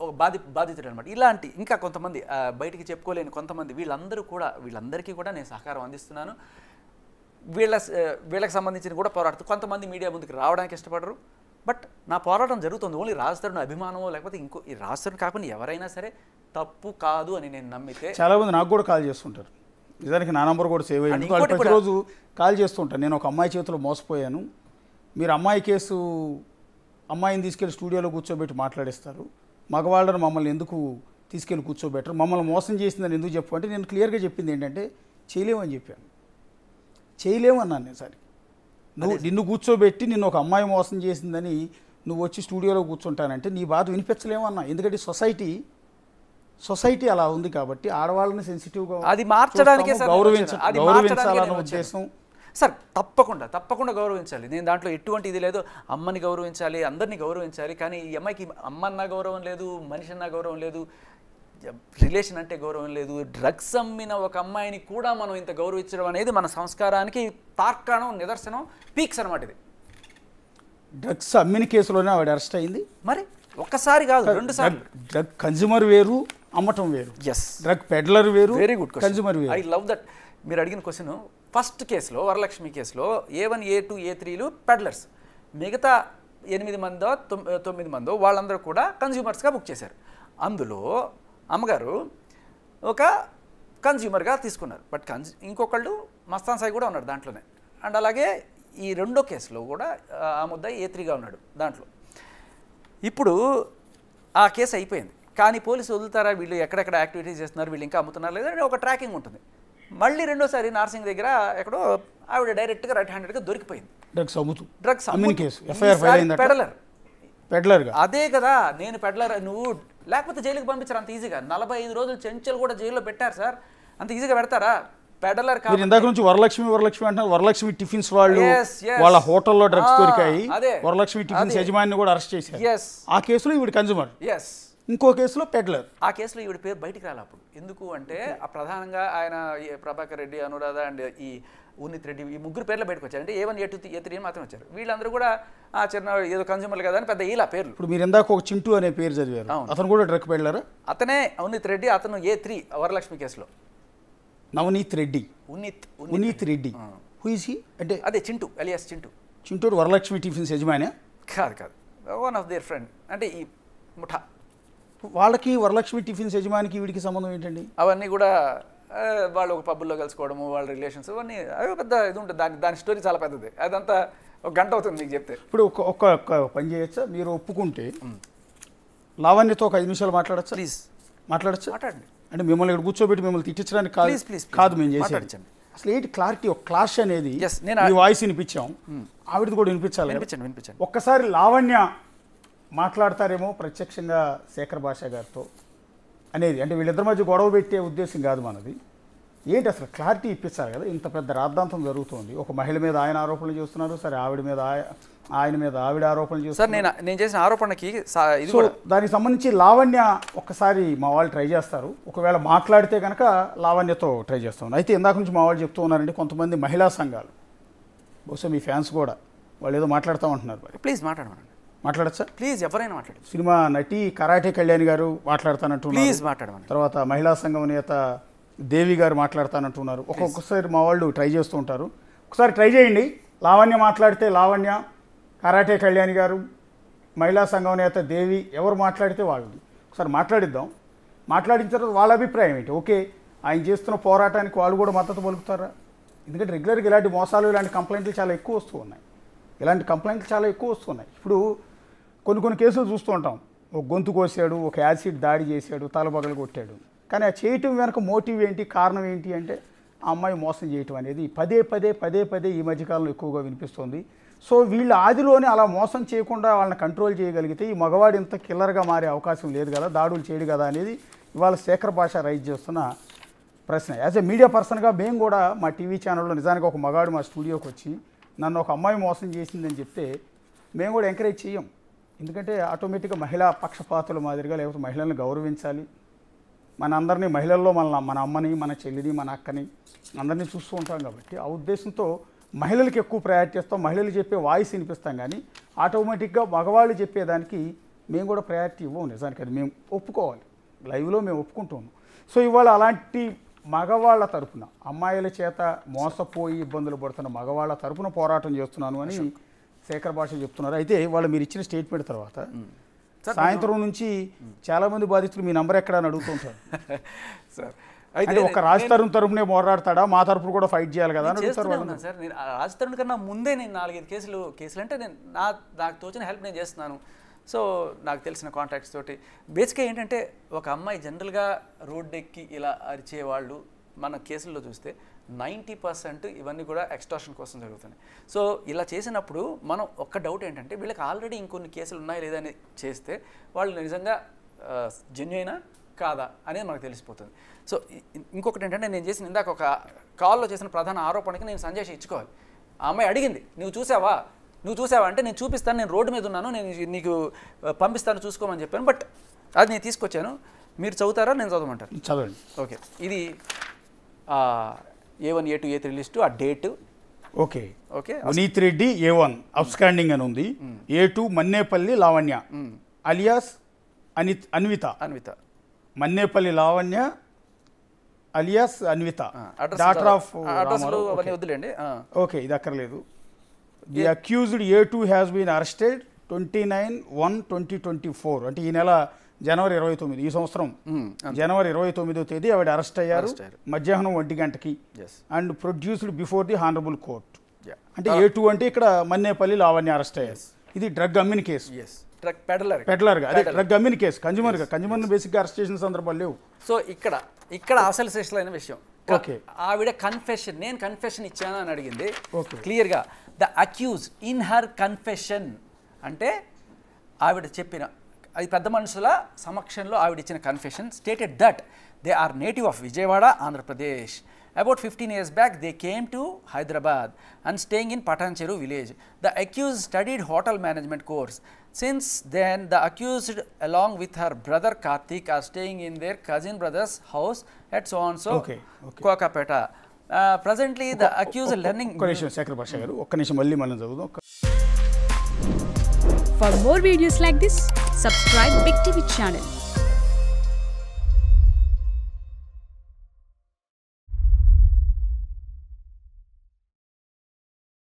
ఒక బాధితుడు అనమాట. ఇలాంటి ఇంకా కొంతమంది బయటికి చెప్పుకోలేని కొంతమంది, వీళ్ళందరికీ కూడా నేను సహకారం అందిస్తున్నాను. వీళ్ళకి సంబంధించిన కూడా పోరాడుతూ కొంతమంది మీడియా ముందుకు రావడానికి ఇష్టపడరు. బట్ నా పోరాటం జరుగుతుంది. ఓన్లీ రాజ్ తరుణ్ అభిమానమో లేకపోతే ఇంకో ఈ రాజ్ తరుణ్ కాకుండా ఎవరైనా సరే తప్పు కాదు అని నేను నమ్మితే. చాలామంది నాకు కూడా కాల్ చేస్తుంటారు, నిజానికి నా నంబర్ కూడా సేవ్ అయ్యింది. వాళ్ళు ప్రతిరోజు కాల్ చేస్తుంటాను, నేను ఒక అమ్మాయి చేతిలో మోసపోయాను, మీరు అమ్మాయిని తీసుకెళ్ళి స్టూడియోలో కూర్చోబెట్టి మాట్లాడేస్తారు, మగవాళ్ళని మమ్మల్ని ఎందుకు తీసుకెళ్ళి కూర్చోబెట్టరు, మమ్మల్ని మోసం చేసిందని ఎందుకు చెప్పు అంటే నేను క్లియర్గా చెప్పింది ఏంటంటే చేయలేమని చెప్పాను. చేయలేమన్నాను నేను. సరే నిన్ను కూర్చోబెట్టి నిన్ను ఒక అమ్మాయి మోసం చేసిందని నువ్వు వచ్చి స్టూడియోలో కూర్చుంటానంటే నీ బాధ వినిపించలేమన్నా. ఎందుకంటే సొసైటీ అలా ఉంది కాబట్టి ఆడవాళ్ళని సెన్సిటివ్గా అది మార్చడానికే గౌరవించాలన్న ఉద్దేశం. సార్ తప్పకుండా గౌరవించాలి. నేను దాంట్లో ఎటువంటి ఇది లేదు. అమ్మని గౌరవించాలి, అందరినీ గౌరవించాలి. కానీ ఈ అమ్మాయికి అమ్మన్నా గౌరవం లేదు, మనిషి అన్నా గౌరవం లేదు, రిలేషన్ అంటే గౌరవం లేదు. డ్రగ్స్ అమ్మిన ఒక అమ్మాయిని కూడా మనం ఇంత గౌరవించడం అనేది మన సంస్కారానికి తార్కాణం, నిదర్శనం, పీక్స్ అనమాట. ఇది డ్రగ్స్ అమ్మిన కేసులోనే ఆవిడ అరెస్ట్ అయింది. మరి ఒక్కసారి కాదు, 2 సార్లు. డ్రగ్ కన్జ్యూమర్ వేరు, అమ్మటం వేరు. డ్రగ్ పెడ్లర్ వేరు, వెరీ గుడ్ కన్జ్యూమర్ వేరు. I love that. మీరు అడిగిన క్వశ్చన్. ఫస్ట్ కేసులో వరలక్ష్మి కేసులో A1, A2, A3లు పెడ్లర్స్, మిగతా 8 మందో 9 మందో వాళ్ళందరూ కూడా కన్జ్యూమర్స్గా బుక్ చేశారు. అందులో అమ్మగారు ఒక కన్జ్యూమర్గా తీసుకున్నారు. బట్ ఇంకొకళ్ళు మస్తాన్ సాయి కూడా ఉన్నాడు దాంట్లోనే. అండ్ అలాగే ఈ రెండో కేసులో కూడా ఆ ముద్దాయి A3గా ఉన్నాడు దాంట్లో. ఇప్పుడు ఆ కేసు అయిపోయింది, కానీ పోలీసు వదులుతారా, వీళ్ళు ఎక్కడెక్కడ యాక్టివిటీస్ చేస్తున్నారు, వీళ్ళు ఇంకా అమ్ముతున్నారు లేదా ఒక ట్రాకింగ్ ఉంటుంది. మళ్ళీ రెండోసారి నార్సింగ్ దగ్గర ఎక్కడో ఆవిడ డైరెక్ట్గా రైట్ హ్యాండెడ్గా దొరికిపోయింది. డ్రగ్స్ పెడ్లర్గా. అదే కదా నేను పెడ్లర్, నువ్వు లేకపోతే జైలుకి పంపించారు అంత ఈజీగా. 45 రోజులు చెంచలు కూడా జైల్లో పెట్టారు సార్, అంత ఈజీగా పెడతారా? పెడలర్ కాదు. ఇందాక నుంచి వరలక్ష్మి అంటున్నారు. వరలక్ష్మి టిఫిన్స్ వాళ్ళ హోటల్లో డ్రగ్స్ దొరికాయి, వరలక్ష్మి టిఫిన్స్ యజమాని కూడా అరెస్ట్ చేశారు. ఆ కేసులో ఈవిడ కన్జ్యూమర్, ఇంకో కేసులో పెడ్లర్. ఆ కేసులో ఈవిడ పేరు బయటికి రాలి అప్పుడు. ఎందుకు అంటే ఆ ప్రధానంగా ఆయన ప్రభాకర్ రెడ్డి, అనురాధ అండ్ ఈ ఉన్నిత్ రెడ్డి, ఈ ముగ్గురు పేర్లు బయటకు వచ్చారు. అంటే A1, A2, A3 మాత్రం వచ్చారు. వీళ్ళందరూ కూడా ఆ చిన్న ఏదో కన్జ్యూమర్ కదా అని పెద్ద ఇలా పేర్లు. ఇప్పుడు మీరు ఇందాక ఒక చింటూ అనే పేరు చదివారు, అతను కూడా డ్రగ్ పెడ్లర్. అతనే ఉన్నిత్ రెడ్డి, అతను A3 వరలక్ష్మి కేసులో. నవనీత్ రెడ్డి, ఉన్నిత్ రెడ్డి అంటే అదే చింటూ అలియాస్ చింటూ వరలక్ష్మి టిఫిన్స్ యజమాని కాదు, వన్ ఆఫ్ దేర్ ఫ్రెండ్. అంటే ఈ ముఠా వాళ్ళకి వరలక్ష్మి టిఫిన్స్ యజమానికి వీడికి సంబంధం ఏంటండి? అవన్నీ కూడా వాళ్ళు ఒక పబ్బుల్లో కలుసుకోవడము, వాళ్ళ రిలేషన్స్ అవన్నీ అవి పెద్ద ఇది ఉంటుంది. దాని స్టోరీ చాలా పెద్దది. అదంతా ఒక గంట అవుతుంది మీకు చెప్తే. ఇప్పుడు ఒక్క పని చేయొచ్చా, మీరు ఒప్పుకుంటే లావణ్యతో ఒక 5 నిమిషాలు మాట్లాడచ్చా? ప్లీజ్ మాట్లాడచ్చు. మాట్లాడండి. అంటే మిమ్మల్ని ఇక్కడ కూర్చోబెట్టి మిమ్మల్ని తిట్టించడానికి కాదు మేము చేసేది. అసలు ఏంటి క్లారిటీ, ఒక క్లాష్ అనేది ఈ వాయిస్ వినిపించాం, ఆవిడది కూడా వినిపించాలి. ఒక్కసారి లావణ్య మాట్లాడతారేమో ప్రత్యక్షంగా శేఖర్ భాష గారితో అనేది, అంటే వీళ్ళిద్దరి మధ్య గొడవ పెట్టే ఉద్దేశం కాదు మనది. ఏంటి అసలు క్లారిటీ ఇప్పించాలి కదా. ఇంత పెద్ద రాద్ధాంతం జరుగుతుంది. ఒక మహిళ మీద ఆయన ఆరోపణలు చేస్తున్నారు, సరే ఆయన మీద ఆవిడ ఆరోపణలు చేస్తున్నారు. నేను చేసిన ఆరోపణకి దానికి సంబంధించి లావణ్య ఒక్కసారి మా వాళ్ళు ట్రై చేస్తారు. ఒకవేళ మాట్లాడితే కనుక లావణ్యతో ట్రై చేస్తాం. అయితే ఇందాక నుంచి మా వాళ్ళు చెప్తూ ఉన్నారండి, కొంతమంది మహిళా సంఘాలు, బహుశా మీ ఫ్యాన్స్ కూడా, వాళ్ళు ఏదో మాట్లాడుతూ మరి. ప్లీజ్ మాట్లాడమనండి. మాట్లాడచ్చా? ప్లీజ్, ఎవరైనా మాట్లాడు. సినిమా నటి కరాటే కళ్యాణి గారు మాట్లాడతానంటున్నారు. ప్లీజ్ మాట్లాడమని. తర్వాత మహిళా సంఘం నేత దేవి గారు మాట్లాడతానంటున్నారు. ఒక్కొక్కసారి మా వాళ్ళు ట్రై చేస్తూ ఉంటారు. ఒకసారి ట్రై చేయండి. లావణ్య మాట్లాడితే లావణ్య, కరాటే కళ్యాణి గారు, మహిళా సంఘం నేత దేవి, ఎవరు మాట్లాడితే వాళ్ళు ఒకసారి మాట్లాడిద్దాం. మాట్లాడిన తర్వాత వాళ్ళ అభిప్రాయం ఏంటి? ఓకే, ఆయన చేస్తున్న పోరాటానికి వాళ్ళు కూడా మద్దతు పలుకుతారా? ఎందుకంటే రెగ్యులర్గా ఇలాంటి మోసాలు, ఇలాంటి కంప్లైంట్లు చాలా ఎక్కువ వస్తూ ఉన్నాయి. ఇప్పుడు కొన్ని కేసులు చూస్తూ ఉంటాం. ఒక గొంతు కోసాడు, ఒక యాసిడ్ దాడి చేశాడు, తలబగలు కొట్టాడు. కానీ ఆ చేయటం వెనక మోటివ్ ఏంటి, కారణం ఏంటి అంటే ఆ అమ్మాయి మోసం చేయటం అనేది పదే ఈ మధ్యకాలంలో ఎక్కువగా వినిపిస్తుంది. సో వీళ్ళ ఆదిలోనే అలా మోసం చేయకుండా వాళ్ళని కంట్రోల్ చేయగలిగితే ఈ మగవాడు ఇంత కిల్లర్గా మారే అవకాశం లేదు కదా, దాడులు చేయడు కదా అనేది ఇవాళ శేఖర్ భాష రైజ్ చేస్తున్న ప్రశ్న. యాజ్ ఎ మీడియా పర్సన్గా మేము కూడా మా టీవీ ఛానల్లో నిజానికి ఒక మగాడు మా స్టూడియోకి వచ్చి నన్ను ఒక అమ్మాయి మోసం చేసిందని చెప్తే మేము కూడా ఎంకరేజ్ చేయం. ఎందుకంటే ఆటోమేటిక్గా మహిళా పక్షపాతుల మాదిరిగా లేకపోతే మహిళలను గౌరవించాలి, మన అందరినీ మహిళల్లో మన అమ్మని, మన చెల్లిని, మన అక్కని అందరినీ చూస్తూ ఉంటాం కాబట్టి ఆ ఉద్దేశంతో మహిళలకు ఎక్కువ ప్రయారిటీ ఇస్తాం, మహిళలు చెప్పే వాయిస్ వినిపిస్తాం. కానీ ఆటోమేటిక్గా మగవాళ్ళు చెప్పేదానికి మేము కూడా ప్రయారిటీ ఇవ్వం. నిజానికి అది మేము ఒప్పుకోవాలి, లైవ్లో మేము ఒప్పుకుంటున్నాం. సో ఇవాళ అలాంటి మగవాళ్ళ తరపున అమ్మాయిల చేత మోసపోయి ఇబ్బందులు పడుతున్న మగవాళ్ళ తరపున పోరాటం చేస్తున్నాను అని శేఖర్ భాష చెప్తున్నారు. అయితే వాళ్ళు మీరు ఇచ్చిన స్టేట్మెంట్ తర్వాత సాయంత్రం నుంచి చాలామంది బాధితులు మీ నంబర్ ఎక్కడ అని అడుగుతుంటారు. సార్ అయితే ఒక రాజ్ తరుణ్ తరపునే పోరాడతాడా, మా తరపున కూడా ఫైట్ చేయాలి కదా అని అడుగుతారు వాళ్ళు. సార్ నేను రాజ్ తరుణ్ కన్నా ముందే నేను 4-5 కేసులు అంటే నేను నాకు తోచిన హెల్ప్ నేను చేస్తున్నాను. సో నాకు తెలిసిన కాంటాక్ట్స్ తోటి బేసిక్గా ఏంటంటే ఒక అమ్మాయి జనరల్గా రోడ్ ఎక్కి ఇలా అరిచేవాళ్ళు మన కేసుల్లో చూస్తే 90% ఇవన్నీ కూడా ఎక్స్టార్షన్ కోసం జరుగుతున్నాయి. సో ఇలా చేసినప్పుడు మనం ఒక్క డౌట్ ఏంటంటే వీళ్ళకి ఆల్రెడీ ఇంకొన్ని కేసులు ఉన్నాయా లేదా అని చేస్తే వాళ్ళు నిజంగా జెన్యూనా కాదా అనేది మనకు తెలిసిపోతుంది. సో ఇంకొకటి ఏంటంటే నేను చేసిన ఇందాక ఒక కాల్లో చేసిన ప్రధాన ఆరోపణకి నేను సంజయ్ ఇచ్చుకోవాలి. ఆ అమ్మాయి అడిగింది, నువ్వు చూసావా అంటే నేను చూపిస్తాను, నేను రోడ్డు మీద ఉన్నాను, నేను నీకు పంపిస్తాను చూసుకోమని చెప్పాను. బట్ అది నేను తీసుకొచ్చాను, మీరు చదువుతారా నేను చదవమంటారు? చదవండి. ఓకే, ఇది A1 A2 A3 లిస్టు, ఆ date. Okay okay Vineeth Reddy A1 outstanding అని ఉంది. A2 Mannepalli Lavanya alias Anvitha Mannepalli Lavanya alias Anvitha daughter of వద్దులేండి. ఓకే ఇది అక్కర్లేదు. The accused A2 has been arrested 29/1/2024 అంటే ఈ నెల జనవరి 29 ఈ సంవత్సరం జనవరి 29వ తేదీ ఆవిడ అరెస్ట్ అయ్యారు మధ్యాహ్నం 1 గంటకి and produced before the honourable court. అంటే A2 అంటే ఇక్కడ మన్నేపల్లి లావణ్య అరెస్ట్ అయ్యారు. ఇది డ్రగ్ అమ్మిన కేసు, పెడ్లర్గా అదే డ్రగ్ అమ్మిన కేసు, కన్జ్యూమర్ని బేసిక్గా అరెస్ట్ చేసిన సందర్భాలు లేవు. సో ఇక్కడ అసలు సెషలైన విషయం ఓకే ఆవిడ కన్ఫెషన్, నేను కన్ఫెషన్ ఇచ్చాను అని అడిగింది క్లియర్గా. The accused in her confession అంటే ఆవిడ చెప్పిన అది పెద్ద మనుషుల సమక్షంలో ఆవిడ ఇచ్చిన confession stated that they are native of Vijayawada, Andhra Pradesh. About 15 years back, they came to Hyderabad and staying in Patancheru village. The accused studied hotel management course. Since then, the accused along with her brother Karthik are staying in their cousin brother's house at so-and-so Kokapeta. Presently, the accused learning... For more videos like this, subscribe Big TV channel.